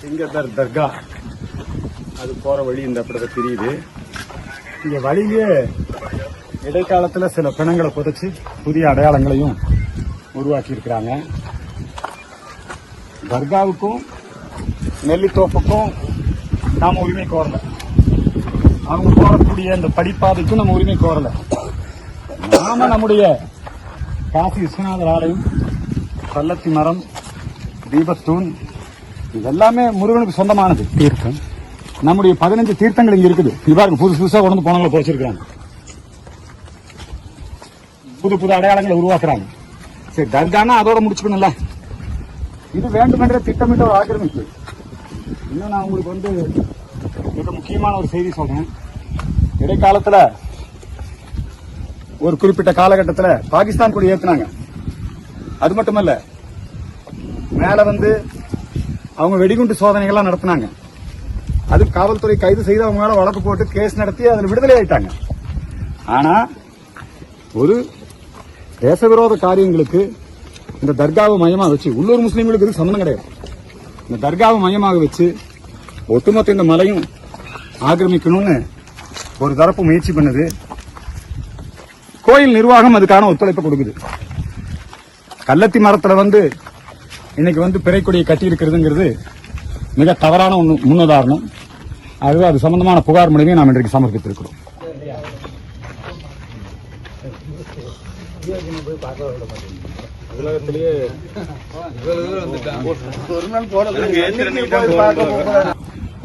இங்க தர்கா அது போற வழி இந்த அப்படி தெரியுது. இங்க வழியிலே இடைக்காலத்துல சில பிணங்களை புதைச்சு புதிய அடையாளங்களையும் உருவாக்கி இருக்கிறாங்க. தர்காவுக்கும் நெல்லித்தோப்புக்கும் நாம உரிமை கோரல, அவங்க போறக்கூடிய இந்த படிப்பாதைக்கும் நம்ம உரிமை கோரல. நாம நம்முடைய காசி விஸ்வநாதர் ஆலயம், பல்லத்தி மரம், தீபத்தூண் இதெல்லாமே முருகனுக்கு சொந்தமானது. தீர்த்தம் நம்முடைய 15 தீர்த்தங்கள் இங்க இருக்குது. பாருங்க, புதுசு புதுசா கொண்டு போனவங்களை போச்சிருக்காங்க, புது புது அடையாளங்களை உருவாக்குறாங்க. சரி, தர்கானா அதோட முடிச்சுக்கணும்ல. இது வேண்டுமென்றே திட்டமிட்ட ஒரு ஆக்கிரமிப்பு. இன்னும் நான் உங்களுக்கு மிக முக்கியமான ஒரு செய்தி சொல்றேன். இடைக்காலத்துல ஒரு குறிப்பிட்ட காலகட்டத்தில் பாகிஸ்தான் கொடி ஏத்துனாங்க. அது மட்டுமல்ல, மேல அவங்க வெடிகுண்டு சோதனைகள்லாம் நடத்தினாங்க. அது காவல்துறை கைது செய்து அவங்க மேல வழக்கு போட்டு கேஸ் நடத்தி அதில் விடுதலை ஆயிட்டாங்க. ஆனா ஒரு தேசவிரோத காரியங்களுக்கு இந்த தர்காவை மையமா வச்சு, உள்ளூர் முஸ்லீம்களுக்கு இது சம்பந்தம் கிடையாது, இந்த தர்காவை மையமாக வச்சு ஒட்டுமொத்த இந்த மலையும் ஆக்கிரமிக்கணும்னு ஒரு தரப்பு முயற்சி பண்ணுது. கோயில் நிர்வாகம் அதுக்கான ஒத்துழைப்பு கொடுக்குது. கல்லத்தி மரத்துல இன்னைக்கு பிறைக்கொடியை கட்டி இருக்கிறதுங்கிறது மிக தவறான முன்னுதாரணம். ஆகவே அது சம்பந்தமான புகார் மனுவை நாம் இன்றைக்கு சமர்ப்பித்திருக்கிறோம்.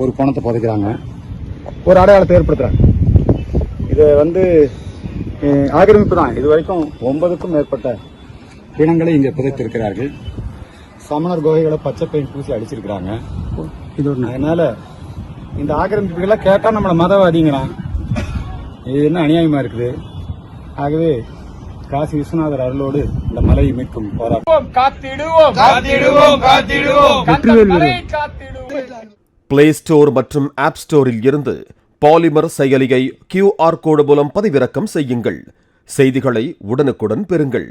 ஒரு பணத்தை புதைக்கிறாங்க, ஒரு அடையாளத்தை ஏற்படுத்துறாங்க. இது ஆக்கிரமிப்பு தான். இதுவரைக்கும் 9க்கும் மேற்பட்ட பிணங்களை இங்கே புதைத்திருக்கிறார்கள். சமணர் குகைகளை பச்சை பெயிண்ட் பூசி அடிச்சிருக்கிறாங்க. அதனால இந்த ஆக்கிரமிப்புகளை கேட்டா நம்மள மதவாதிங்கிறான். இது என்ன அநியாயமா இருக்குது. ஆகவே காசி விஸ்வநாதர் அருளோடு இந்த மலையை மீட்கும் போராட்டம் பிளே ஸ்டோர் மற்றும் ஆப் ஸ்டோரில் இருந்து பாலிமர் செயலியை QR கோடு மூலம் பதிவிறக்கம் செய்யுங்கள். செய்திகளை உடனுக்குடன் பெறுங்கள்.